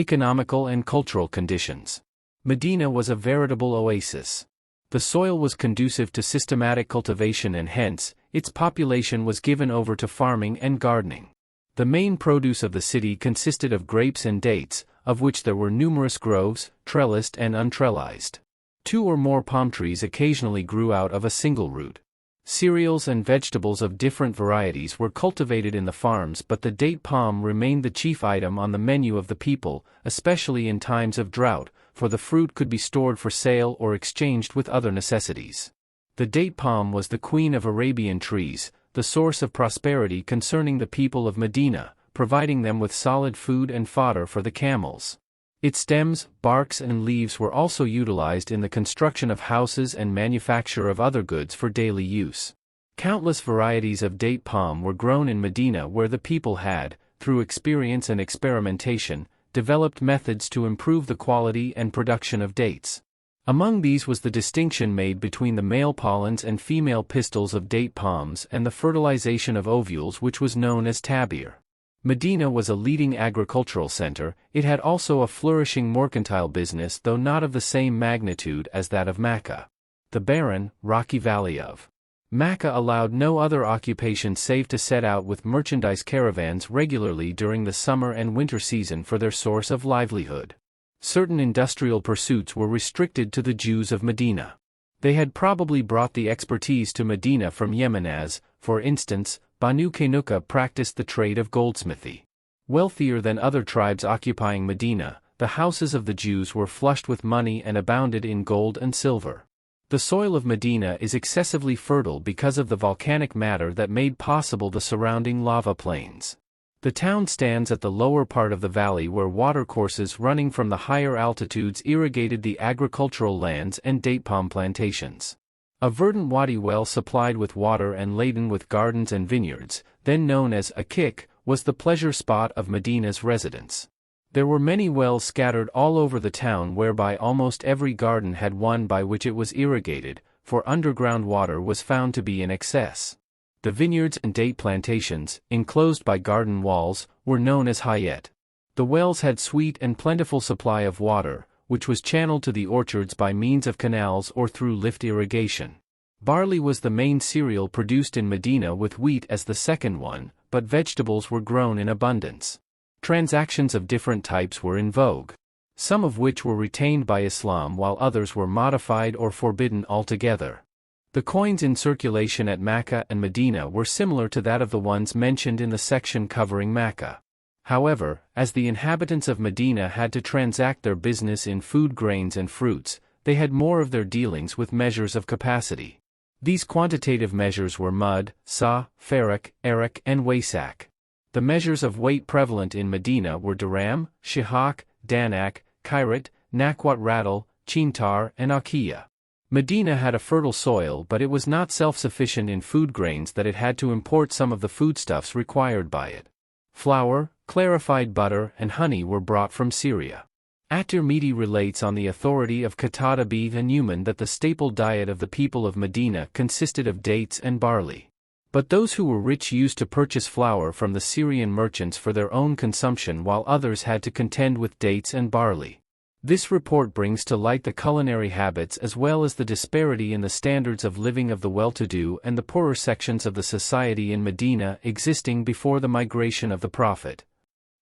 Economical and cultural conditions. Medina was a veritable oasis. The soil was conducive to systematic cultivation and hence, its population was given over to farming and gardening. The main produce of the city consisted of grapes and dates, of which there were numerous groves, trellised and untrellised. 2 or more palm trees occasionally grew out of a single root. Cereals and vegetables of different varieties were cultivated in the farms, but the date palm remained the chief item on the menu of the people, especially in times of drought, for the fruit could be stored for sale or exchanged with other necessities. The date palm was the queen of Arabian trees, the source of prosperity concerning the people of Medina, providing them with solid food and fodder for the camels. Its stems, barks and leaves were also utilized in the construction of houses and manufacture of other goods for daily use. Countless varieties of date palm were grown in Medina, where the people had, through experience and experimentation, developed methods to improve the quality and production of dates. Among these was the distinction made between the male pollens and female pistils of date palms and the fertilization of ovules, which was known as tabir. Medina was a leading agricultural center. It had also a flourishing mercantile business, though not of the same magnitude as that of Mecca. The barren, rocky valley of Mecca allowed no other occupation save to set out with merchandise caravans regularly during the summer and winter season for their source of livelihood. Certain industrial pursuits were restricted to the Jews of Medina. They had probably brought the expertise to Medina from Yemen as, for instance, Banu Qaynuqa practiced the trade of goldsmithy. Wealthier than other tribes occupying Medina, the houses of the Jews were flushed with money and abounded in gold and silver. The soil of Medina is excessively fertile because of the volcanic matter that made possible the surrounding lava plains. The town stands at the lower part of the valley, where watercourses running from the higher altitudes irrigated the agricultural lands and date palm plantations. A verdant wadi well supplied with water and laden with gardens and vineyards, then known as a kik, was the pleasure spot of Medina's residents. There were many wells scattered all over the town, whereby almost every garden had one by which it was irrigated, for underground water was found to be in excess. The vineyards and date plantations, enclosed by garden walls, were known as hayet. The wells had sweet and plentiful supply of water, which was channeled to the orchards by means of canals or through lift irrigation. Barley was the main cereal produced in Medina, with wheat as the second one, but vegetables were grown in abundance. Transactions of different types were in vogue, some of which were retained by Islam while others were modified or forbidden altogether. The coins in circulation at Mecca and Medina were similar to that of the ones mentioned in the section covering Mecca. However, as the inhabitants of Medina had to transact their business in food, grains and fruits, they had more of their dealings with measures of capacity. These quantitative measures were mud, sa, farak, arak and waysak. The measures of weight prevalent in Medina were dirham, shihak, danak, kairat, nakwat rattle, chintar and akiya. Medina had a fertile soil, but it was not self-sufficient in food grains, that it had to import some of the foodstuffs required by it. Flour, clarified butter and honey were brought from Syria. At-Tirmidhi relates on the authority of Qatada bin Nu'man that the staple diet of the people of Medina consisted of dates and barley. But those who were rich used to purchase flour from the Syrian merchants for their own consumption, while others had to contend with dates and barley. This report brings to light the culinary habits as well as the disparity in the standards of living of the well-to-do and the poorer sections of the society in Medina existing before the migration of the Prophet.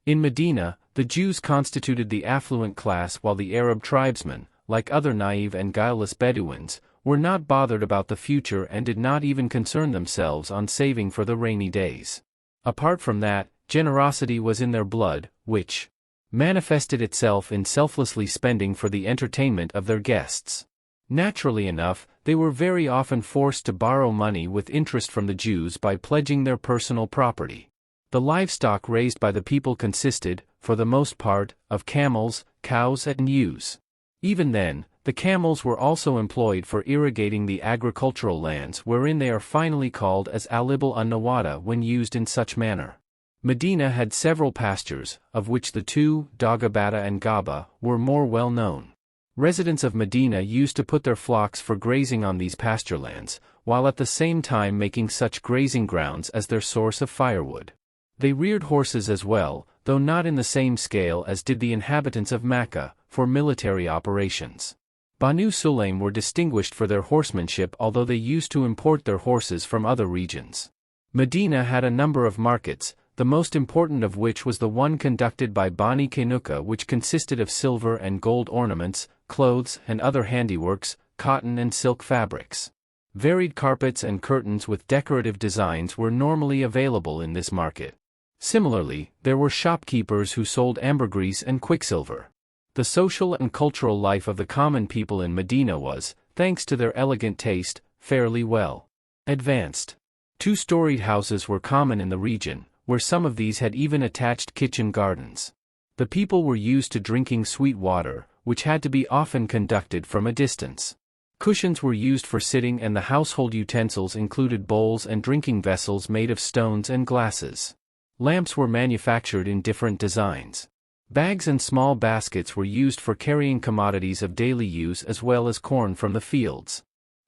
In Medina, the Jews constituted the affluent class, while the Arab tribesmen, like other naive and guileless Bedouins, were not bothered about the future and did not even concern themselves on saving for the rainy days. Apart from that, generosity was in their blood, which manifested itself in selflessly spending for the entertainment of their guests. Naturally enough, they were very often forced to borrow money with interest from the Jews by pledging their personal property. The livestock raised by the people consisted, for the most part, of camels, cows and ewes. Even then, the camels were also employed for irrigating the agricultural lands, wherein they are finally called as alibal an-nawada when used in such manner. Medina had several pastures, of which the two, Dagabata and Gaba, were more well known. Residents of Medina used to put their flocks for grazing on these pasturelands, while at the same time making such grazing grounds as their source of firewood. They reared horses as well, though not in the same scale as did the inhabitants of Mecca, for military operations. Banu Sulaim were distinguished for their horsemanship, although they used to import their horses from other regions. Medina had a number of markets, the most important of which was the one conducted by Bani Qaynuqa, which consisted of silver and gold ornaments, clothes and other handiworks, cotton and silk fabrics. Varied carpets and curtains with decorative designs were normally available in this market. Similarly, there were shopkeepers who sold ambergris and quicksilver. The social and cultural life of the common people in Medina was, thanks to their elegant taste, fairly well advanced. Two-storied houses were common in the region, where some of these had even attached kitchen gardens. The people were used to drinking sweet water, which had to be often conducted from a distance. Cushions were used for sitting, and the household utensils included bowls and drinking vessels made of stones and glasses. Lamps were manufactured in different designs. Bags and small baskets were used for carrying commodities of daily use as well as corn from the fields.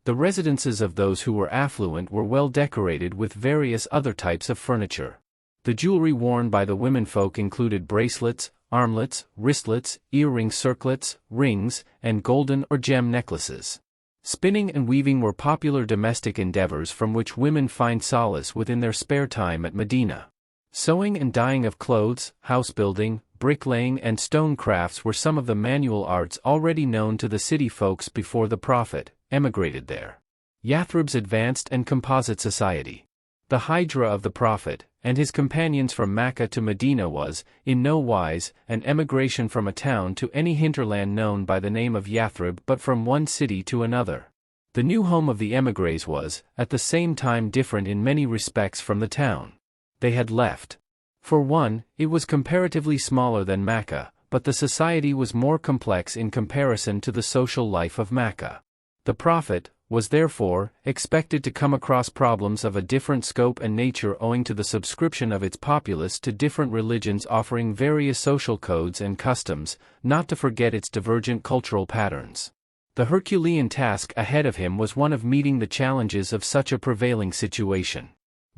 The residences of those who were affluent were well decorated with various other types of furniture. The jewelry worn by the womenfolk included bracelets, armlets, wristlets, earring circlets, rings, and golden or gem necklaces. Spinning and weaving were popular domestic endeavors from which women find solace within their spare time at Medina. Sewing and dyeing of clothes, house building, bricklaying and stone crafts were some of the manual arts already known to the city folks before the Prophet emigrated there. Yathrib's advanced and composite society. The hijra of the Prophet and his companions from Mecca to Medina was, in no wise, an emigration from a town to any hinterland known by the name of Yathrib, but from one city to another. The new home of the émigrés was, at the same time, different in many respects from the town they had left. For one, it was comparatively smaller than Mecca, but the society was more complex in comparison to the social life of Mecca. The Prophet was therefore expected to come across problems of a different scope and nature owing to the subscription of its populace to different religions offering various social codes and customs, not to forget its divergent cultural patterns. The Herculean task ahead of him was one of meeting the challenges of such a prevailing situation.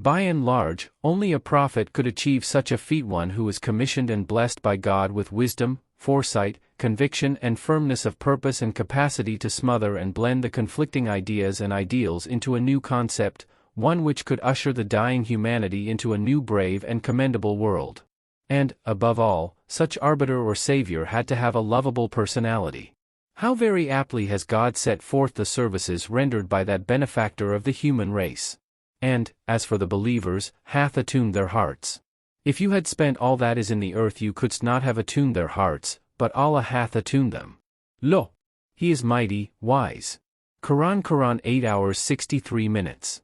By and large, only a prophet could achieve such a feat, one who was commissioned and blessed by God with wisdom, foresight, conviction and firmness of purpose and capacity to smother and blend the conflicting ideas and ideals into a new concept, one which could usher the dying humanity into a new brave and commendable world. And, above all, such arbiter or savior had to have a lovable personality. How very aptly has God set forth the services rendered by that benefactor of the human race. And, as for the believers, hath attuned their hearts. If you had spent all that is in the earth, you couldst not have attuned their hearts, but Allah hath attuned them. Lo! He is mighty, wise. Quran 8 hours 63 minutes.